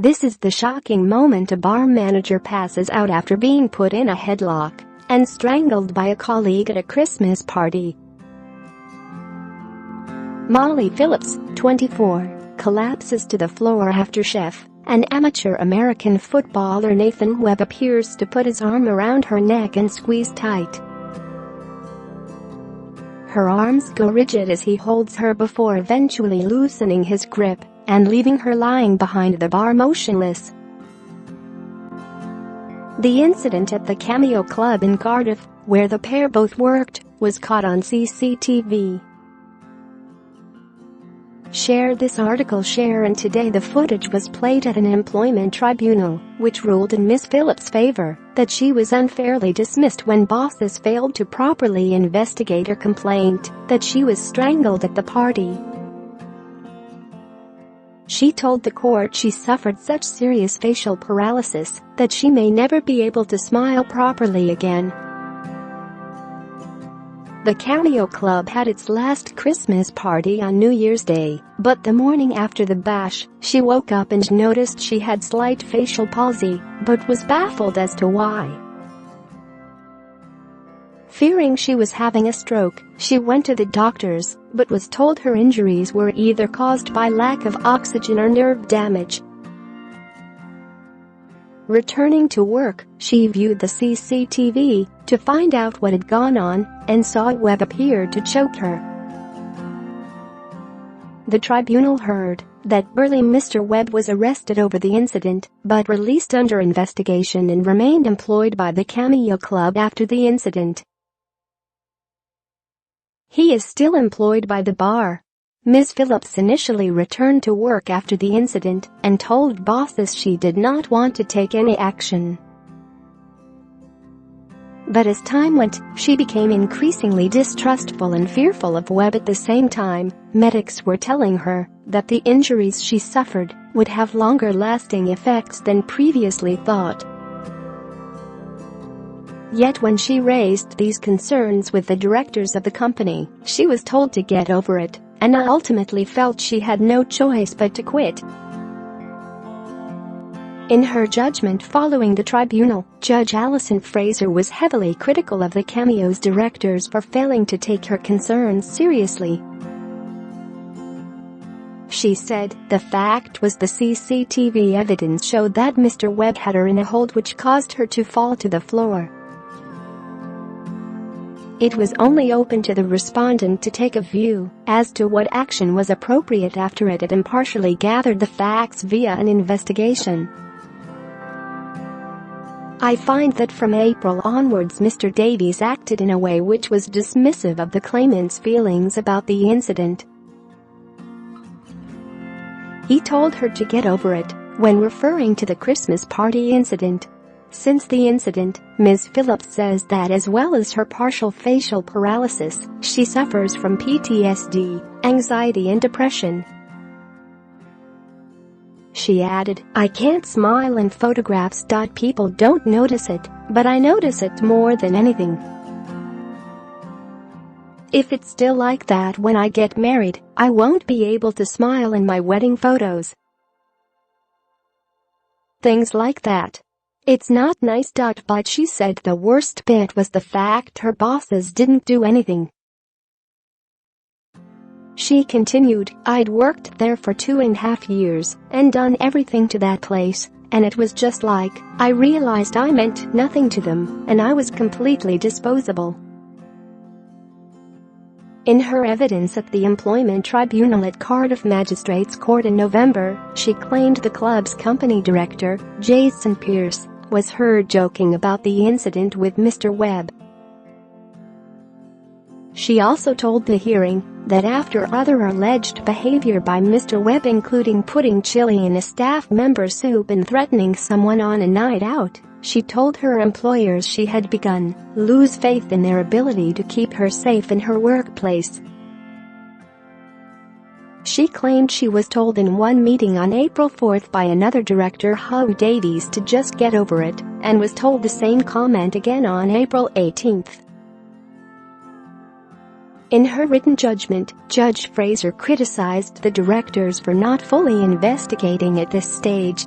This is the shocking moment a bar manager passes out after being put in a headlock and strangled by a colleague at a Christmas party. Molly Phillips, 24, collapses to the floor after chef and amateur American footballer Nathan Webb appears to put his arm around her neck and squeeze tight. Her arms go rigid as he holds her before eventually loosening his grip and leaving her lying behind the bar motionless. The incident at the Cameo Club in Cardiff, where the pair both worked, was caught on CCTV. Share this article. Share. And today the footage was played at an employment tribunal, which ruled in Ms. Phillips' favor that she was unfairly dismissed when bosses failed to properly investigate her complaint that she was strangled at the party. She told the court she suffered such serious facial paralysis that she may never be able to smile properly again. The Cameo Club had its last Christmas party on New Year's Day, but the morning after the bash, she woke up and noticed she had slight facial palsy, but was baffled as to why. Fearing she was having a stroke, she went to the doctors, but was told her injuries were either caused by lack of oxygen or nerve damage. Returning to work, she viewed the CCTV to find out what had gone on and saw Webb appear to choke her. The tribunal heard that burly Mr. Webb was arrested over the incident but released under investigation and remained employed by the Cameo Club after the incident. He is still employed by the bar. Ms. Phillips initially returned to work after the incident and told bosses she did not want to take any action. But as time went, she became increasingly distrustful and fearful of Webb. At the same time, medics were telling her that the injuries she suffered would have longer-lasting effects than previously thought. Yet when she raised these concerns with the directors of the company, she was told to get over it, and ultimately felt she had no choice but to quit. In her judgment following the tribunal, Judge Alison Fraser was heavily critical of the Cameo's directors for failing to take her concerns seriously. She said, "The fact was the CCTV evidence showed that Mr. Webb had her in a hold which caused her to fall to the floor. It was only open to the respondent to take a view as to what action was appropriate after it had impartially gathered the facts via an investigation. I find that from April onwards Mr. Davies acted in a way which was dismissive of the claimant's feelings about the incident. He told her to get over it when referring to the Christmas party incident. Since the incident, Ms. Phillips says that as well as her partial facial paralysis, she suffers from PTSD, anxiety and depression. She added, "I can't smile in photographs. People don't notice it, but I notice it more than anything. If it's still like that when I get married, I won't be able to smile in my wedding photos. Things like that. It's not nice." But she said the worst bit was the fact her bosses didn't do anything. She continued, "I'd worked there for 2.5 years and done everything to that place, and it was just like, I realized I meant nothing to them and I was completely disposable." In her evidence at the Employment Tribunal at Cardiff Magistrates Court in November, she claimed the club's company director, Jason Pearce, was heard joking about the incident with Mr. Webb. She also told the hearing that after other alleged behavior by Mr. Webb, including putting chili in a staff member's soup and threatening someone on a night out, she told her employers she had begun to lose faith in their ability to keep her safe in her workplace. She claimed she was told in one meeting on April 4 by another director, Hugh Davies, to just get over it, and was told the same comment again on April 18. In her written judgment, Judge Fraser criticized the directors for not fully investigating at this stage.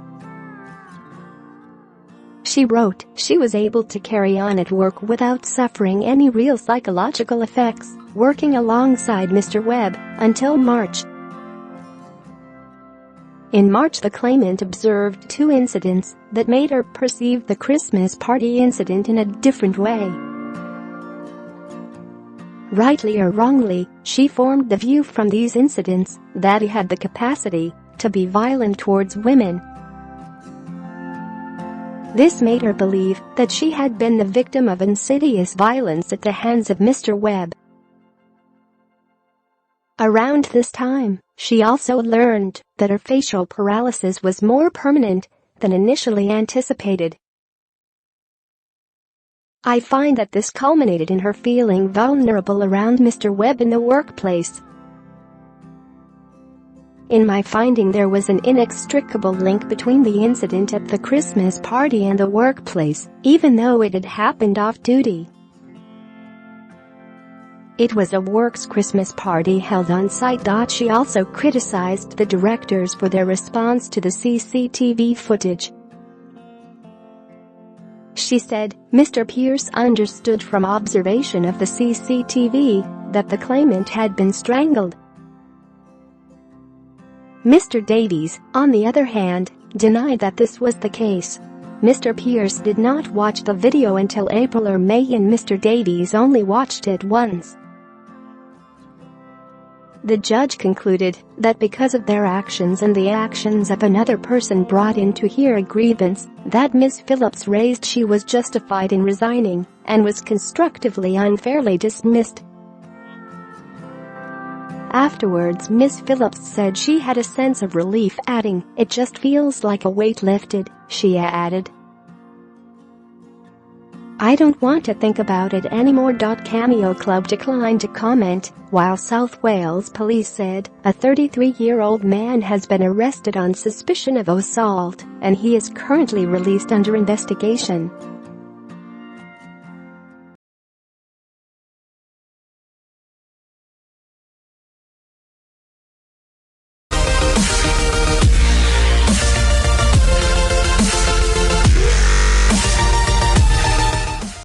She wrote she was able to carry on at work without suffering any real psychological effects, working alongside Mr. Webb until March. In March, the claimant observed 2 incidents that made her perceive the Christmas party incident in a different way. Rightly or wrongly, she formed the view from these incidents that he had the capacity to be violent towards women. This made her believe that she had been the victim of insidious violence at the hands of Mr. Webb. Around this time, she also learned that her facial paralysis was more permanent than initially anticipated. I find that this culminated in her feeling vulnerable around Mr. Webb in the workplace. In my finding, there was an inextricable link between the incident at the Christmas party and the workplace, even though it had happened off-duty. It was a works Christmas party held on site. She also criticized the directors for their response to the CCTV footage. She said Mr. Pierce understood from observation of the CCTV that the claimant had been strangled. Mr. Davies, on the other hand, denied that this was the case. Mr. Pierce did not watch the video until April or May, and Mr. Davies only watched it once. The judge concluded that because of their actions and the actions of another person brought in to hear a grievance that Ms. Phillips raised, she was justified in resigning and was constructively unfairly dismissed. Afterwards, Ms. Phillips said she had a sense of relief, adding, "It just feels like a weight lifted," she added. "I don't want to think about it anymore." Cameo Club declined to comment, while South Wales police said a 33-year-old man has been arrested on suspicion of assault and he is currently released under investigation.